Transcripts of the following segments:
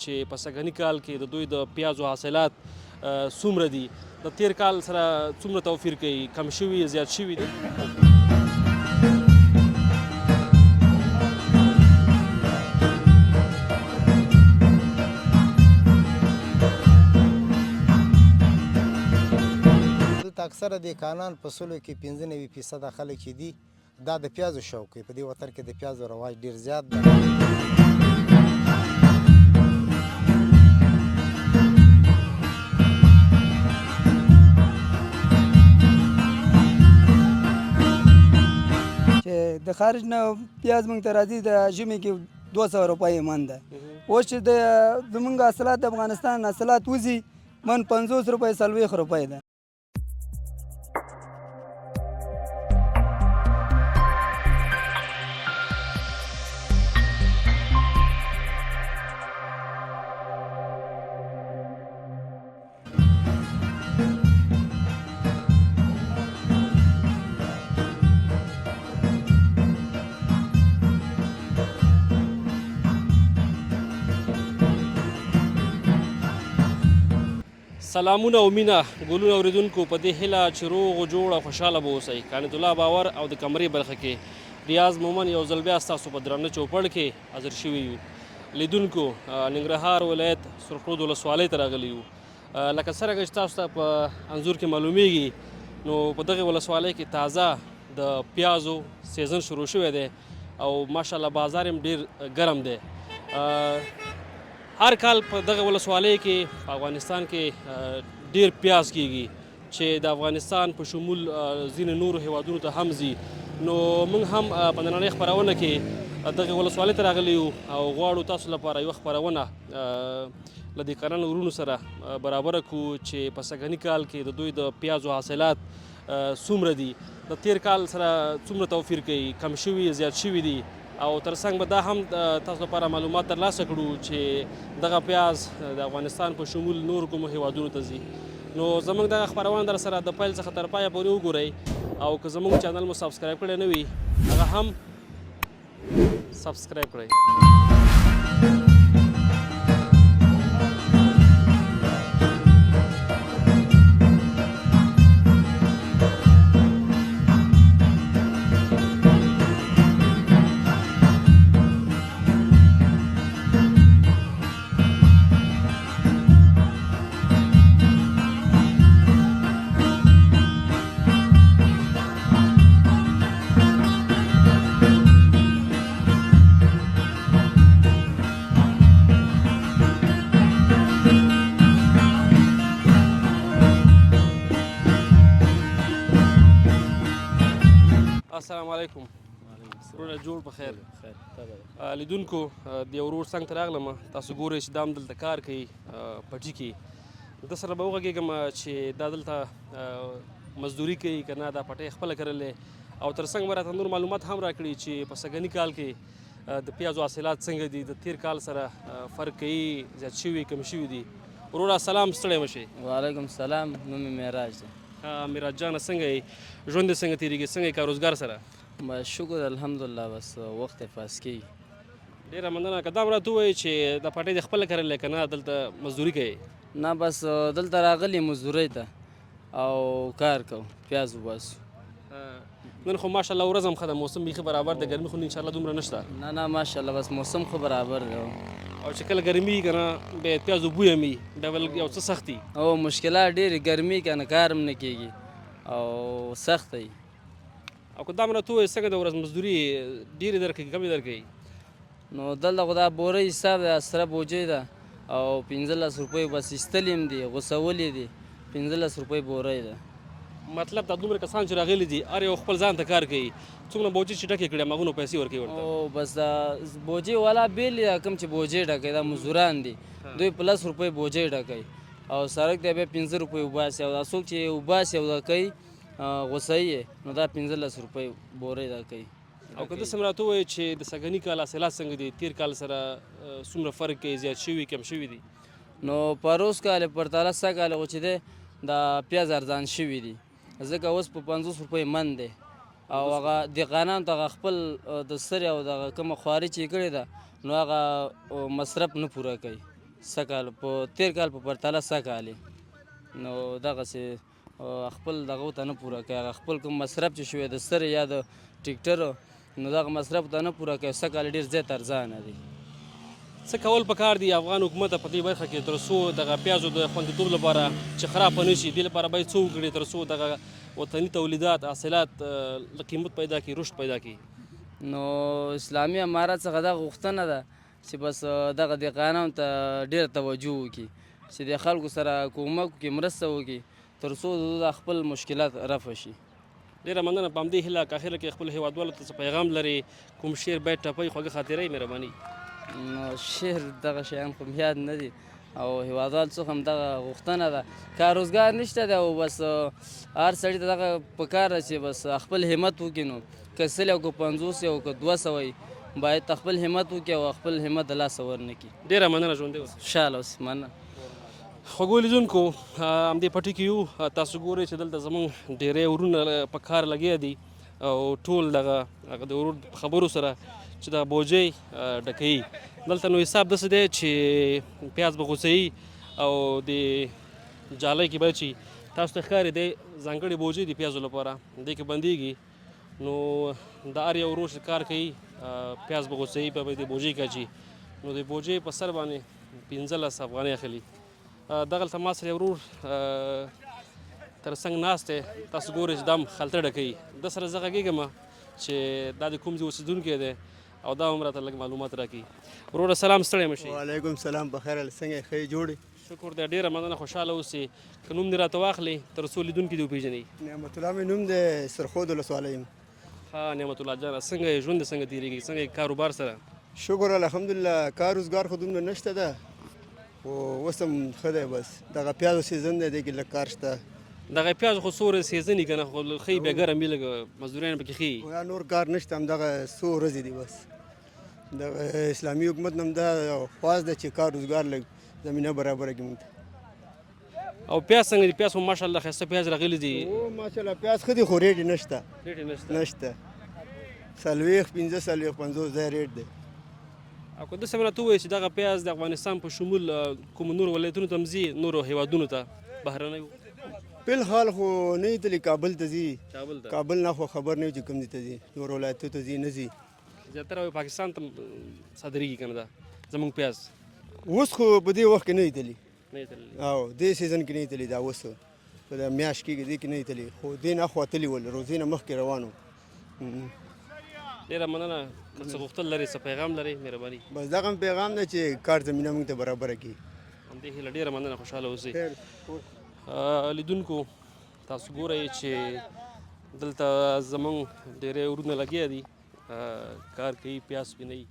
چې په سږني کال کې د دوی د پیازو حاصلات څومره دي، د تیر کال سره څومره توپیر کوي، کم شوي زیات شوي دي. اکثره دهقانان په سلو کې 95% خلک چې دي دا د پیازو شوق کوي. په دې وطن کې د پیازو رواج ډیر زیات دی. چې د خارج نه پیاز موږ ته راځي د ژمي کې 200 روپۍ من ده. اوس چې زموږ حاصلات د افغانستان حاصلات وځي من 50 روپۍ 40 روپۍ ده. سلامونه او مینه ګلونه اوریدونکو، په دې هیله چې روغ جوړ او خوشحاله به اوسئ. کانت الله باور او د کمرې برخه کې ریاض مومن یو ځل بیا ستاسو په درانه چوپړ کې حاضر شوي یو. لیدونکو، ننګرهار ولایت سرخرود ولسوالۍ ته راغلي یو. لکه څرنګه چې تاسو ته په انځور کې معلومیږي نو په دغې ولسوالۍ کې تازه د پیازو سیزن شروع شوی دی او ماشاءالله بازار هم ډیر ګرم دی. هر کال په دغه ولسوالۍ کې په افغانستان کې ډیر پیاز کیږي چې د افغانستان په شمول ځینې نورو هیوادونو ته هم ځي. نو موږ هم په نننۍ خپرونه کې دغه ولسوالۍ ته راغلي یو او غواړو تاسو لپاره یوه خپرونه له دهقانانو ورونو سره برابره کړو چې په سږني کال کې د دوی د پیازو حاصلات څومره دي، د تیر کال سره څومره توپیر کوي، کم شوي زیات شوي دي. او ترڅنګ به دا هم تاسو لپاره معلومات ترلاسه کړو چې دغه پیاز د افغانستان په شمول نور کومو هیوادونو ته ځي. نو زموږ دغه خپرونه در سره د پیل څخه تر پایه پورې وګورئ او که زموږ چینل مو سبسکرایب کړی نه وي هغه هم سبسکرایب کړئ. السلام علیکم. وروره جوړ په خیر. لیدونکو، د یو ورور څنګ ته راغلم. تاسو ګورئ چې دا هم دلته کار کوي پټي کې. ده سره به وغږېږم چې دا دلته مزدوري کوي که نه دا پټۍ خپله کرلی او تر څنګ به راته نور معلومات هم راکړي چې په سږني کال کې د پیازو حاصلات څنګه دي، د تیر کال سره فرق کوي، زیات شوي کم شوي دي. وروره سلام، ستړی مه شئ. وعلیکم سلام، نوم مې معراج دی. معراج جانه څنګه یې؟ ژوند دې څنګه تېرېږي؟ څنګه یې کاروزګار سره؟ بس شکر الحمدلله، بس وخت یې پاس کېږي. ډېره مننه. که دا هم راته ووایي چې دا پټۍ دې خپله کرلی که نه دلته مزدوري کوي؟ نه، بس دلته راغلي مزدورۍ ته او کار کوو، پیاز وباسو. نن خو ماشاءالله ورځ هم ښه ده، موسم بیخي برابر دی، ګرمي خو انشاءالله دومره نشته. نه ماشاءالله، بس موسم خو برابر دی. او چې کله ګرمي که نه بیا د پیازو بوی هم وي، بیا بل یو څه سخت وي. او مشکلات ډېرې، ګرمي که نه کار هم نه کېږي او سخته وي. او که دا هم راته ووایي څنګه د ورځ مزدوري ډېرې درکوي کمې درکوي؟ نو دلته خو دا بورۍ حساب دی، سره بوجۍ ده او 15 روپۍ بس ایستلې هم دي، غوڅولې دي، 15 روپۍ بورۍ ده. مطلب دا دومره کسان چې راغلي دي هر یو خپل ځان ته کار کوي، څومره بوجۍ چې ډکې کړي هماغونه پیسې ورکوي ورته؟ او بس دا بوجۍ والا بېل دي، کوم چې بوجۍ ډکوي دا مزدوران دي، دوی 15 روپۍ بوجۍ ډکوي او سړک دی بیا 15 روپۍ وباسي او دا څوک چې وباسي او دا کوي غوڅوي یې نو دا 15 روپۍ بورۍ دا کوي. او که داسې هم راته ووایي چې د سږني کال حاصلات څنګه دي، تېر کال سره څومره فرق کوي، زیات شوي کم شوي دي؟ نو پروس کال پرتله سږ کال خو چې دی دا پیاز ارزان شوي دي، ځکه اوس په 50 روپۍ من دی او هغه دهقانانو ته هغه خپل د سرې او دغه کومه خواري چې یې کړې ده نو هغه مصرف نه پوره کوي، سږکال په تېر کال په پرتله سږکال نو دغسې خپل دغه ته نه پوره کوي، هغه خپل کوم مصرف چې شوی د سرې یا د ټیکټر نو دغه مصرف ته نه پوره کوي. سږکال ډېر زیات ارزانه دی. څه کول پکار دي افغان حکومت په دې برخه کې تر څو دغه پیازو د خوندیتوب لپاره چې خراب نه شي، دې لپاره باید څه وکړي تر څو دغه وطني تولیدات حاصلات له قیمت پیدا کړي، رشد پیدا کړي؟ نو اسلامي امارت څخه دا غوښتنه ده چې بس دغه دهقانانو ته ډېر توجه وکړي، چې د خلکو سره کومک وکړي، مرسته وکړي تر څو د خپل مشکلات رفع شي. ډېره مننه. په همدې هیله که اخره کې خپل هیوادوالو ته څه پیغام لري، کوم شعر باید ټپۍ خوږه خاطرې مهرباني؟ نو شعر دغه شیان خو یاد نه دي او هیوادوالو څخه هم دغه غوښتنه ده. کار روزګار نشته دی او بس هر سړي ته دغه پکار ده چې بس خپل همت وکړي. نو که 100 او که 50 او که 200 باید خپل همت وکړي او خپل همت د لاسه ورنکړي. ډېره مننه، ژوندی اوسه. خوشحاله اوسئ. مننه. خوږو لیدونکو، همدې پټي کې یو، تاسو ګورئ چې دلته زموږ ډېری ورونه په کار لګیا دي او ټول دغه د ورور خبرو سره چې د بوجۍ ډکوي. دلته نو حساب داسې دی چې پیاز به غوڅوي او د جالۍ کې به اچي. تاسو ته ښکاري دی ځانګړې بوجۍ د پیازو لپاره دې کې بندېږي. نو د هر یو ورور چې کار کوي پیاز به غوڅوي، بیا به د بوجۍ کې اچي. نو د بوجۍ په سر باندې 15 افغانۍ اخلي. دغلته ما سره یو ورور تر څنګ ناست دی، تاسو ګورئ چې دا هم خلطه ډکوي. ده سره زه غږېږم چې دا د کوم ځای اوسېدونکی دی او دا هم راته لږ معلومات راکړي. وروره سلام، ستړی مه شئ. وعلیکم سلام، بخیر، څنګه یې، ښه جوړې؟ شکر دی، ډېره مننه، خوشحاله اوسئ. که نوم دې راته واخلئ تر څو لیدونکي دې وپېژني. نعمت الله مې نوم دی، سرخود ولسوالۍ یم. ها نعمت الله جانه، څنګه یې ژوند دې څنګه تېرېږي، څنګه یې کاروبار سره؟ شکر الحمدلله، کار روزګار خو دومره نشته ده خو اوس هم ښه دی. بس دغه پیازو سیزن دی، دې کې لږ کار شته. دغه پیاز خو څو ورځې سیزن وي که نه، خو ښه بیا ګرم وي، لږ مزدوریان پکې ښه یا نور کار نشته، همدغه څو ورځې دي. بس د اسلامي حکومت نه هم دا خواست ده چې کار روزګار لږ زمینه برابره کړي موږ ته. او پیاز څنګه دي؟ پیاز خو ماشاءالله ښایسته پیاز راغلي دي. او ماشاءالله پیاز ښه دي خو ریټ یې نشته. ریټ یې نشته؟ نشته. 40 15 50 ځای ریټ دی. او که داسې راته ووایي چې دغه پیاز د افغانستان په شمول کومو نورو ولایتونو ته هم ځي، نورو هیوادونو ته بهرنیو؟ فلحال خو نه یې تللی، کابل ته ځي. کابل ته؟ کابل نه خو خبر نه وي چې کوم ځای ته ځي، نور ولایتو ته ځي نه ځي. زیاتره پاکستان ته صادریږي که نه دا زموږ پیاز؟ اوس خو په دې وخت کې نه دی تللی. نه یې تللی؟ او دې سیزن کې نه دی تللی. دا اوس په دا میاشت کې دې کې نه دی تللی، خو دې نه خوا تللی ول، روزې نه مخکې روان و. ډېره مننه. که څه غوښتل لري، څه پیغام لري، مهرباني؟ بس دغه پیغام دی چې کار زمینه موږ ته برابره کړي. همدې هیله. ډېره مننه، خوشحاله اوسئ. لیدونکو، تاسو ګورئ چې دلته زموږ ډېری ورونه لګیا دي، کار کوي، پیاز سپینوي.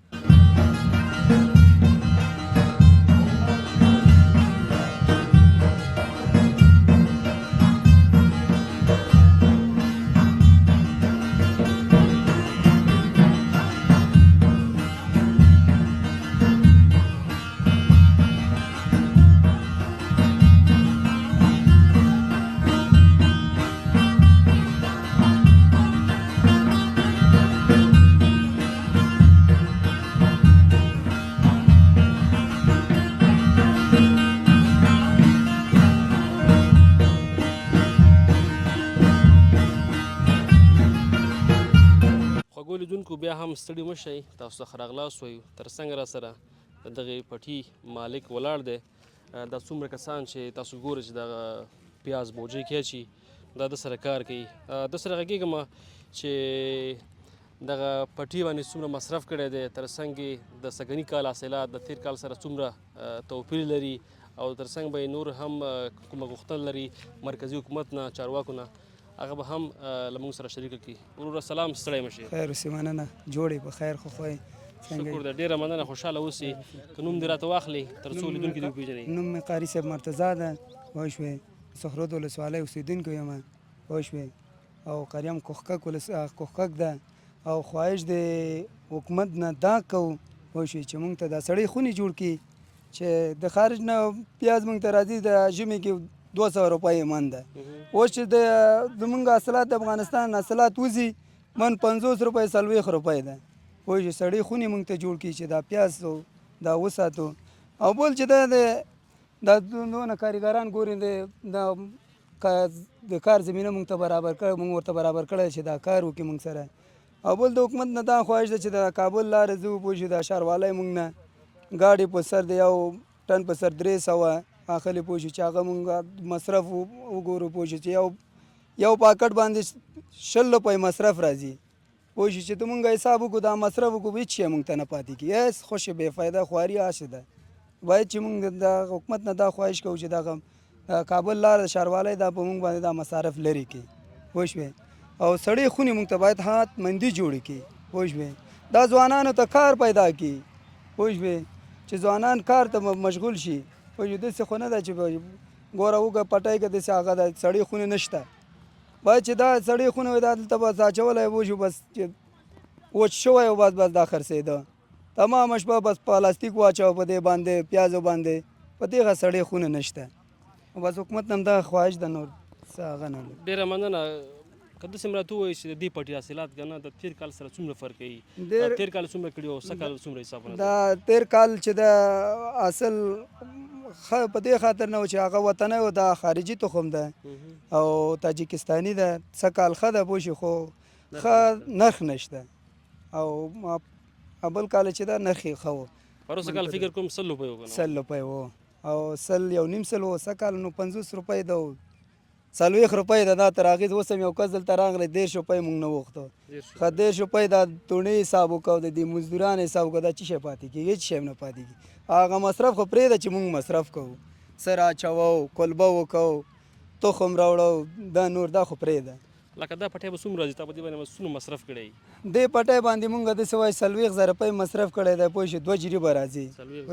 لیدونکو، بیا هم ستړي مه شئ، تاسو ته راغلاست وایو. تر څنګ را سره د دغې پټي مالک ولاړ دی. دا څومره کسان چې تاسو ګورئ چې دغه پیاز بوجۍ کې اچي، دا د سره کار کوي. د سره غږېږم چې دغه پټي باندې څومره مصرف کړی دی، تر څنګ د سږني کال حاصلات د تېر کال سره څومره توپیر لري، او تر څنګ به نور هم کومه غوښتنه لري مرکزي حکومت نه، چارواکو نه، هغه به هم له موږ سره شریکه کړي. وروره سلام، ستړی مه شئ. خیر اوسې، مننه، جوړې په خیر خو خوئ. شکر دی، ډېره مننه، خوشحاله اوسئ. که نوم دې راته واخلئ تر څو لیدونکي دې وپېژنئ. نوم مې قاري صاحب مرتضی ده، پوه شوې، سخرود ولسوالۍ اوسېدونکی یم، پوه شوې، او قریم کوښښک ده. او خواهش د حکومت نه دا کوو، پوه شوې، چې موږ ته دا سړی خونې جوړ کړي چې د خارج نه پیاز موږ ته راځي، د ژمي کې 200 روپۍ من ده. اوس چې زموږ حاصلات د افغانستان حاصلات وځي، من 50 روپۍ 40 روپۍ ده. پوه شوې، سړی خونې موږ ته جوړ کړي چې دا پیاز دا وساتو. او بل چې دا دونه کارګران ګوري د کار زمینه موږ ته برابر کړی، موږ ورته برابر کړی چې دا کار وکړي موږ سره. او بل د حکومت نه دا خواهش ده چې د کابل لارې زه وپوه شو د ښاروالی موږ نه ګاډي په سر د یو ټن په سر 300 اخلي پوه شو چې هغه موږ مصرف وګورو پوه شو چې یو پاکټ باندې 20 روپۍ مصرف راځي پوه شو چې ته موږ حساب وکړو دا مصرف وکړو هېڅ شی موږ ته نه پاتې کېږي هېڅ خوش بې فایده خواري هسې ده. باید چې موږ د حکومت نه دا خواهش کوو چې دغه کابل لاره د ښاروالۍ دا په موږ باندې دا مصارف لرې کړي پوه شوې او سړې خونې موږ ته باید حتمندي جوړې کړي پوه شوې دا ځوانانو ته کار پیدا کړي پوه شوې چې ځوانان کار ته مشغول شي پوه شوې داسې خو نه ده چې ګوره وګه پټۍ که داسې هغه د سړې خونې نشته باید چې دا سړې خونې وي دا دلته بس اچولی پوه شو بس چې وچ شوی و بس دا خرڅېده تمامه شپه بس پلاستیک واچوه په دې باندې پیازو باندې په دې هغه سړې خونې نشته بس حکومت نه هم دا خواهش ده نور څه هغه نه لري. ډېره مننه. که داسې هم راته ووایي چې د دې پټي حاصلات که نه د تېر کال سره څومره فرق کوي؟ تېر کال څومره کړي او څه کال څومره حسابونه؟ دا تېر کال چې د اصل په دې خاطر نه و چې هغه وطنی و دا خارجي تخم ده او تاجکستاني ده څه کال ښه ده پوه شي خو ښه نرخ نشته او بل کال چې دا نرخ یې ښه و پروسه کال فکر کوم 100 روپۍ و که نه؟ 100 روپۍ و او 100 یو نیم سل و څه کال نو 50 روپۍ ده او 40 روپۍ ده دا تر هغې اوس هم یو کس دلته راغلی 10 روپۍ موږ نه وغوښته ښه 10 روپۍ دا تونې حساب وکړو د دې مزدوران حساب وکړو دا څه شی پاتې کېږي هېڅ شی هم نه پاتې کېږي هغه مصرف خو پرېږده چې موږ مصرف کوو سر اچوو کلبه وکړو تخم راوړو دا نور دا خو پرېږده. لکه دا پټی به څومره راځي تا په دې باندې څومره مصرف کړی؟ دې پټی باندې موږ داسې وایي 40,000 روپۍ مصرف کړی دی پوه شې 2 جریبه راځي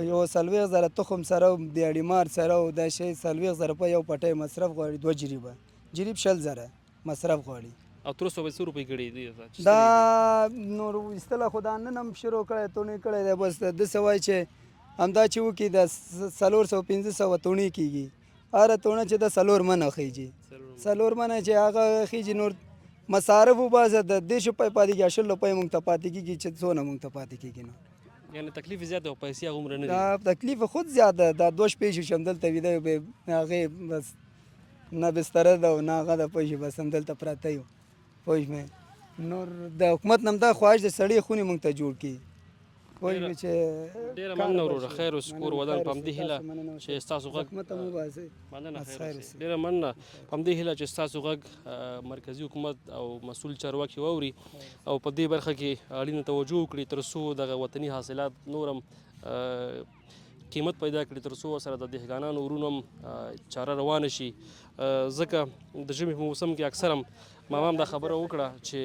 یو 40,000 تخم سره د اډیمار سره او دا شی 40,000 روپۍ یو پټی مصرف غواړي 2 جریبه جریب 100,000 مصرف غواړي او تر اوسه به څو روپۍ کړي دي دا نور ایستله خو دا نن هم شروع کړی تونې کړی دی بس داسې وایي چې همدا چې وکړي د 400-500 تونې کېږي هره تونه چې د 4 منه خیږي 4 منه چې هغه خیږي نور مصارف وباسه د 10 روپۍ پاتې کېږي 80 روپۍ موږ ته پاتې کېږي چې څونه موږ ته پاتې کېږي نو یعنې تکلیف زیات او پیسې هغومره نه دي. دا تکلیف خود زیات ده دا 2 شپې شم دلته ویده هغې بس نه بستره ده او نه هغه ده پوه شي بس همدلته پراته یو پوه شوې نور د حکومت نه هم دا خواهش د سړې خونې موږ ته جوړ کړي پوه شوې چې ډېره مننه وروره خیر اوس کور ودان په همدې هیله چې ستاسو غږ مننه خیر اوسې ډېره مننه په همدې هیله چې ستاسو غږ مرکزي حکومت او مسؤل چارواکي واوري او په دې برخه کې اړینه توجه وکړي تر څو دغه وطني حاصلات نور هم قیمت پیدا کړي تر څو سره د دهقانانو ورونو هم چاره روانه شي ځکه د ژمي په موسم کې اکثر هم ما هم دا خبره وکړه چې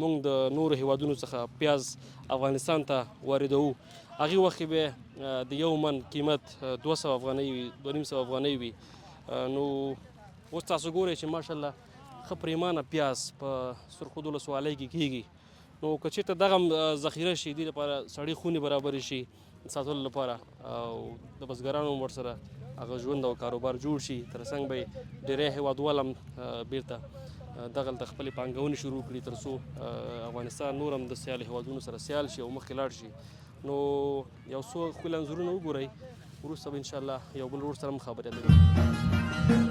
موږ د نورو هیوادونو څخه پیاز افغانستان ته واردوو هغې وخت کې به د یو من قیمت 200 افغانۍ وي 250 افغانۍ وي نو اوس تاسو ګورئ چې ماشاءالله ښه پریمانه پیاز په سرخود ولسوالۍ کې کېږي نو که چېرته دغه ذخیره شي دې لپاره سړې خونې برابرې شي ساتلو لپاره او د بزګرانو ورسره هغه ژوند او کاروبار جوړ شي تر څنګ به ډېری هیوادوال هم بیرته دغلته خپلې پانګونې شروع کړي تر څو افغانستان نور هم د سیال هیوادونو سره سیال شي او مخکې لاړ شي نو یو څو ښکلي انځورونه وګورئ وروسته به انشاءالله یو بل ورور سره هم خبرې اترې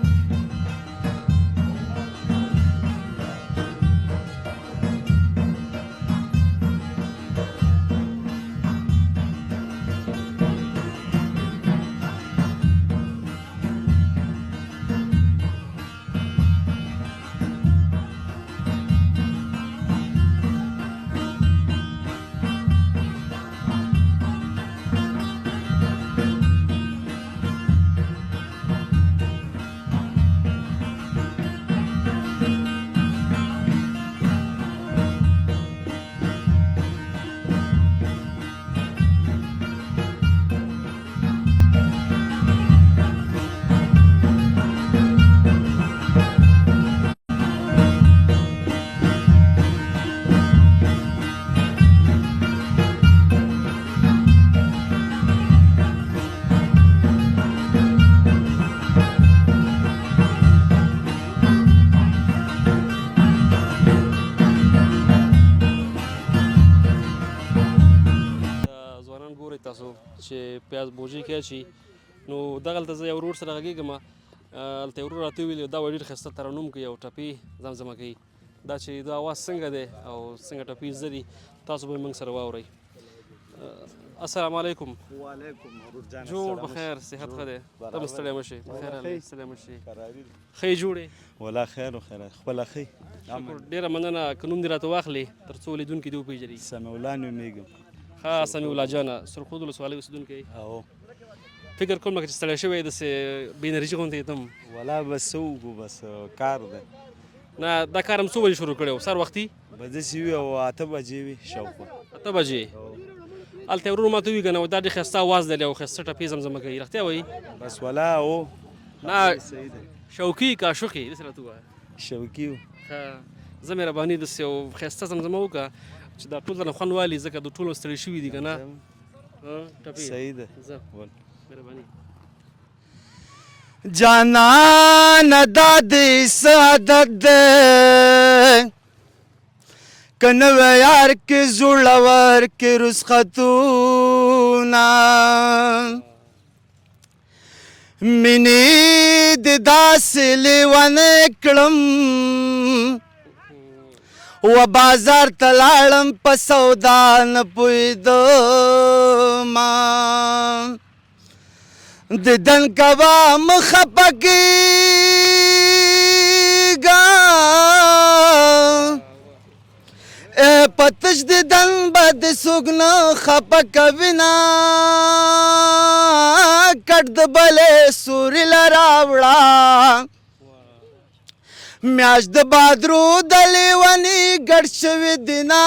چې پیاز بوجۍ کې اچي. نو دغلته زه یو ورور سره غږېږم، هلته یو ورور راته وویل دا به ډېر ښایسته ترنم کوي او ټپې زمزمه کوي. دا چې دا اواز څنګه دی او څنګه ټپې زده دي تاسو به یې موږ سره واورئ. السلام علیکم. وعلیکم ورور جان. جوړ بخیر، صحت ښه دی؟ ته به ستړی مه شې. بخیر هلک، ستړی مه شې. ښه یې جوړ یې؟ والله خیر و خیر خپله ښه. شکر، ډېره مننه. که نوم دې راته واخلې تر څو لیدونکي دې وپېژني. سمیع الله نومېږم. ښه سمیع الله جانه، سرخود ولسوالۍ اوسېدونکی. او فکر کوم لکه چې ستړی شوی یې داسې بې انرژي غوندې یې تم. والله بس څه وکړو، بس کار دی. نه دا کار هم څو بجې شروع کړی و؟ سهار وختي به داسې وي او 8 بجې وي شاوخوا. 8 بجې. هلته یو ورور ماته ووایي که نه دا ډېر ښایسته اواز لري او ښایسته ټپې زمزمه کوي. رښتیا وایي؟ بس والله او نه صحیح دی. شوقي که عاشقي داسې راته ووایه. شوقي و. ښه زه مهرباني داسې یو ښایسته زمزمه وکړه چې دا ټول درنه خوند والي، ځکه د ټولو ستړي شوي دي که نه. ټپې صحیح دی. ځه مهرباني. جانان دا دې سعادت ده که نوی یار کې زړور کې رسختونه مینې دې داسې لیونی کړم و بازار ته لاړم په سودا نه پوهېدمه دیدن کوا مخفه کیږه پتش دیدن به د څوک نه خفه کوي نه کټ د بلې سوري له راوړه میاشت د بادرو د لیوني ګډ شوي دي نه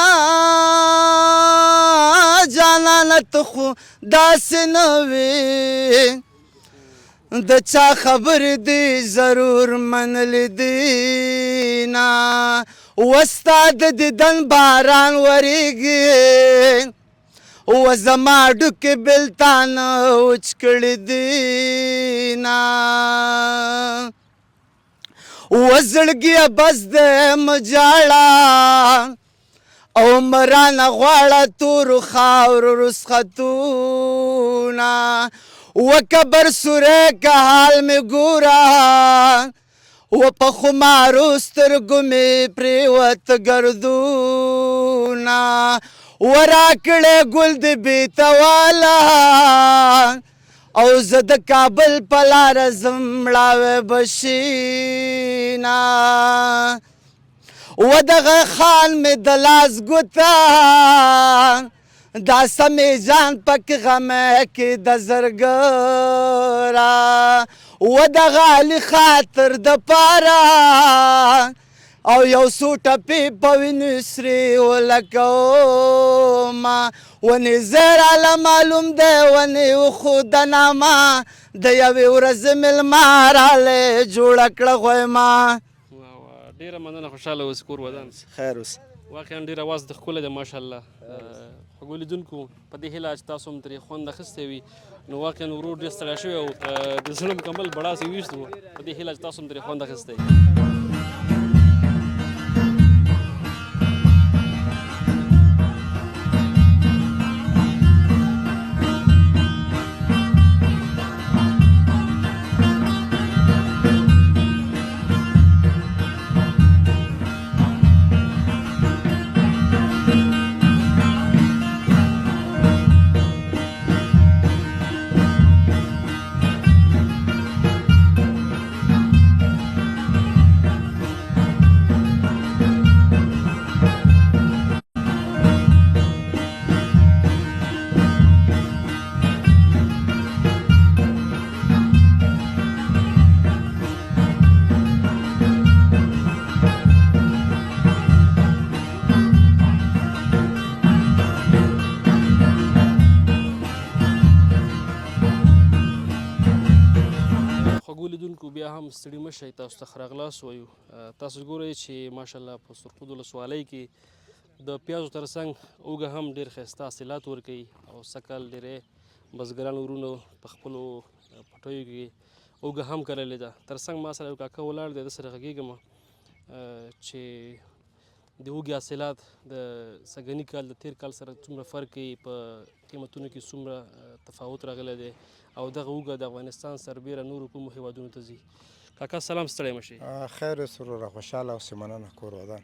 جانانه ته خو داسې نه وې د چا خبرې دې ضرور منلې دي نه وستا د دیدن باران ورېږي و زما ډوکې بېلتان وچ کړي دي نه وزړګیه بس دې مجاړه او مرانه غواړه تورو خاورو رسختونه وکبر سوری که حال مې ګوره و په خمارو سترګو مې پرېوت ګردونه و راکړی ګل د بیتواله او زه د کابل په لاره ځم مړاوی به شي نه و دغه خان مې د لاس ګوته دا سمې جان پکې غمه کې د زرګره و دغه علي خاطر د پاره او یو څو ټپې په وینو سرې ولګومه ونې زه راله معلوم دی ونې وښودنامه د یوې ورځې مېلمه رالی جوړه کړه غویمه. ډېره مننه، خوشحاله اوسې، کور ودان. خیر اوس. واقعا ډېر اواز د ښکلی دی ماشاءالله. خوږو لیدونکو په دې هیله چې تاسو هم ترې خوند اخیستی وي. نو واقعا ورور ډېر ستړی شوی او د زړه مکمل بړاس یې ویشت و. په دې هیله چې تاسو هم ترې خوند اخیستی. بیا هم ستړي مه شئ، تاسو ته ښه راغلاست وایو. تاسو ګورئ چې ماشاءالله په سرخود ولسوالۍ کې د پیازو ترڅنګ اوږه هم ډېر ښایسته حاصلات ورکوي او سږکال ډېری بزګرانو ورونو په خپلو پټیو کې اوږه هم کرلې ده. ترڅنګ ما سره یو کاکا ولاړ دی، د سره غږېږم چې د اوږې حاصلات د سږني کال د تیر کال سره څومره فرق کوي، په قیمتونو کې څومره تفاوت راغلی دی او دغه اوږه د افغانستان سربیره نورو کومو هیوادونو ته ځي. کاکا سلام، ستړی مه شئ. خیر اوسې وروره، خوشحاله اوسې، مننه کور ودان.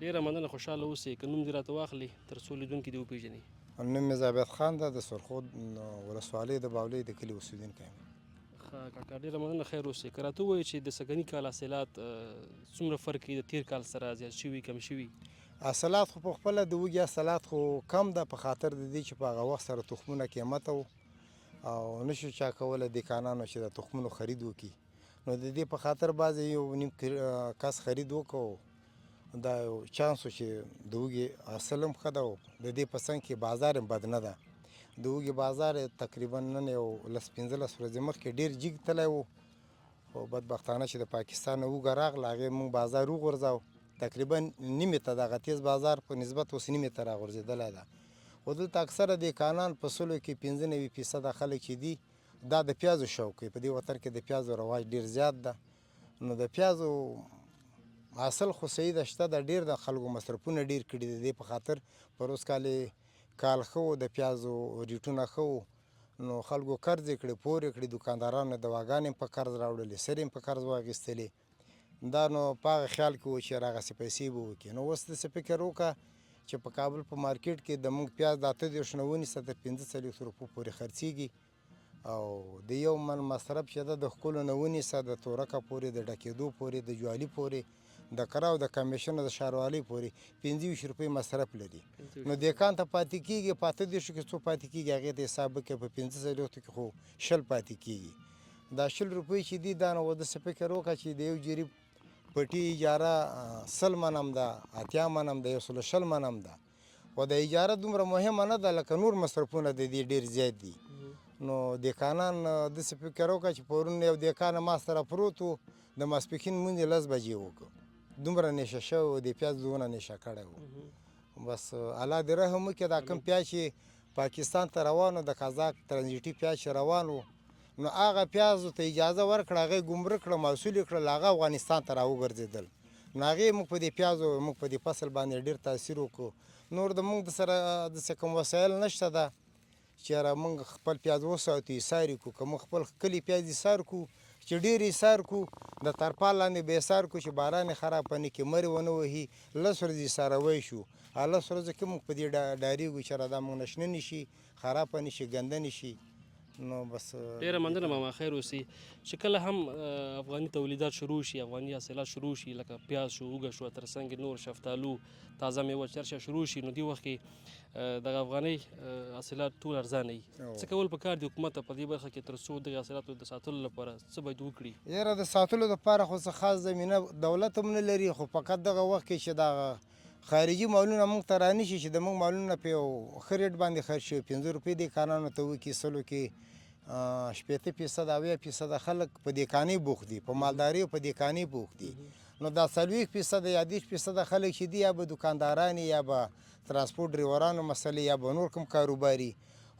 ډېره مننه، خوشحاله اوسئ. که نوم دې راته واخلي تر څو لیدونکي دې وپېژني. نوم مې ضابط خان ده، د سرخود ولسوالۍ د باولۍ د کلي اوسېدونکی یم. کاکا ډېره مننه، خیر اوسئ. که راته ووایئ چې د سږني کال حاصلات څومره فرق کوي، د تیر کال سره زیات شوي کم شوي؟ حاصلات خو په خپله د اوږې حاصلات خو کم ده، په خاطر د دې چې په هغه وخت سره تخمونه قیمته وو او نشو چا کولی دیکانانو چې د تخمونو خرید وکړي. نو د دې په خاطر بعضې یو نیم کس خرید وکړو. دا یو چانس و چې د اوږې حاصل هم ښه ده او د دې په څنګ کې بازار هم بد نه ده. د اوږې بازار تقریبا نن یو 15 ورځې مخکې ډېر جګ تللی و، خو بدبختانه چې د پاکستان نه اوږه راغله هغې موږ بازار وغورځاو. تقریبا نیمې ته دغه تیز بازار په نسبت اوس نیمې ته راغورځېدلی ده. خو دلته اکثره دیکانان په سلو کې 95% خلک چې دي دا د پیازو شوق کوي. په دې وطن کې د پیازو رواج ډېر زیات ده. نو د پیازو حاصل خو صحیح ده، شته ده، ډېر د خلکو مصرفونه ډېر کړي دي. د دې په خاطر پر اوس کال ښه و، د پیازو ریټونه ښه و، نو خلکو قرض یې کړي، پور یې کړي، دوکاندارانو دواګانې هم په قرض راوړلې، سرې هم په قرض واخیستلې. دا نو په هغه خیال کې و چې راغسې پیسې به وکړي. نو اوس داسې فکر وکړه چې په کابل په مارکیټ کې د موږ پیاز د 28 نه ونیسه تر 45 روپو پورې خرڅېږي او د یو من مصرف چې ده د ښکلو نه ونیسه د تورکه پورې، د ډکېدو پورې، د جوالي پورې، د کراو د کمیشن د ښاروالۍ پورې 25 روپۍ مصرف لري. نو دیکان ته پاتې کېږي، په 28 کې څو پاتې کېږي هغې ته حساب وکړئ، په 15 کې خو 20 پاتې کېږي. دا 20 روپۍ چې دي دا نو داسې فکر وکړه چې د یو جریب پټي اجاره 100 من هم ده، 80 من هم ده، 120 من هم ده. خو د اجاره دومره مهمه نه ده لکه نور مصرفونه د دې ډېر زیات دي. نو دیکانان داسې فکر وکړه چې پرون یو دیکان ما سره پروت و، د ماسپښین لمونځ یې 10 بجې وکړو، دومره نیشه شوی و، د پیاز دونه نیشه کړی و. بس الله دې رحم وکړي، دا کوم پیاز چې پاکستان ته روان و، د قزاق ترانزیټي پیاز چې روان و، نو هغه پیازو ته اجازه ورکړه، هغه ګمرک کړه، محصول یې کړل، هغه افغانستان ته راوګرځېدل. نو هغې موږ په دې پیازو موږ په دې فصل باندې ډېر تاثیر وکړو. نور د موږ سره داسې کوم وسایل نشته ده چې یاره موږ خپل پیاز وساتو ایسار یې کړو. که موږ خپل کلي پیاز ایسار کړو چې ډېر ایسار کړو، د ترپال لاندې به ایسار کړو چې باران یې خراب نه کړي، مرې ونه وهي. 10 ورځې ایساروی شو، 10 ورځو کې موږ په دې ډارېږو چې یاره دا موږ نه شنه نه شي، خرابه نه شي، ګنده نه شي. نو بس ډېره مننه ماما، خیر اوسئ. چې کله هم افغاني تولیدات شروع شي، افغاني حاصلات شروع شي، لکه پیاز شو، اوږه شوه، تر څنګ نور شفتالو، تازه میوه چرشه شروع شي، نو دې وخت کې دغه افغاني حاصلات ټول ارزانه وي. څه کول پکار دي حکومت ته په دې برخه کې تر څو دغه حاصلاتو د ساتلو لپاره څه باید وکړي؟ یاره د ساتلو دپاره خو څه خاص زمینه دولت هم نه لري، خو فقط دغه وخت کې چې دغه خارجي مالونه موږ ته رانشي چې د موږ مالونه په یو ښه ریټ باندې خرڅ شي. 50 روپۍ دیکانانو ته وکړي، 100 کې 80% 80% خلک په دیکانۍ بوخت دي، په مالدارۍ په دیکانۍ بوخت دي. نو دا 40% یا 10% خلک چې دي یا به دوکانداران یا به ترانسپورټ ډریورانو مسلې یا به نور کوم کاروباري.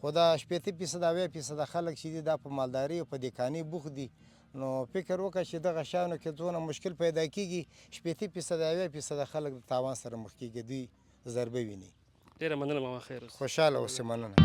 خو دا 80% 80% خلک چې دي دا په مالدارۍ او په دیکانۍ بوخت دي. نو فکر وکړه چې دغه شیانو کې څونه مشکل پیدا کېږي، 80% 80% خلک د تاوان سره مخ کېږي، دوی ضربه ویني. ډېره مننه ماما، خیر اوسئ. خوشحاله اوسې، مننه.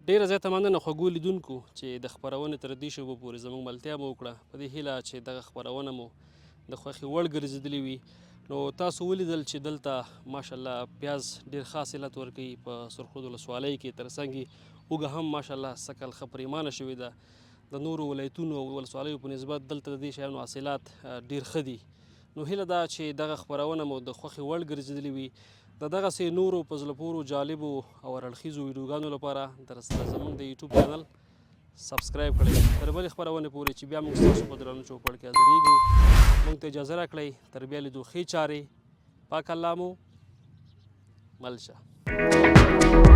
ډېره زیاته مننه خوږو لیدونکو چې د خپرونې تر دې شیبو پورې زموږ ملتیا مو وکړه. په دې هیله چې دغه خپرونه مو د خوښې وړ ګرځېدلې وي. نو تاسو ولیدل چې دلته ماشاءالله پیاز ډېر ښه حاصلات ورکوي په سرخود ولسوالۍ کې، تر څنګ یې اوږه هم ماشاءالله سږکال ښه پرېمانه شوې ده. د نورو ولایتونو او ولسوالیو په نسبت دلته د دې شیانو حاصلات ډېر ښه دي. نو هیله ده چې دغه خپرونه مو د خوښې وړ ګرځېدلې وي. د دغسې نورو په زړه پورو جالبو او هر اړخیزو ویډیوګانو لپاره در سره زموږ د یوټیوب چینل سبسکرایب کړئ تر بلې خپرونې پورې چې بیا موږ ستاسو په درانه چوپړ کې حاضرېږو موږ ته اجازه راکړئ تر بیا لیدو ښې چارې پاک الله مو مل شه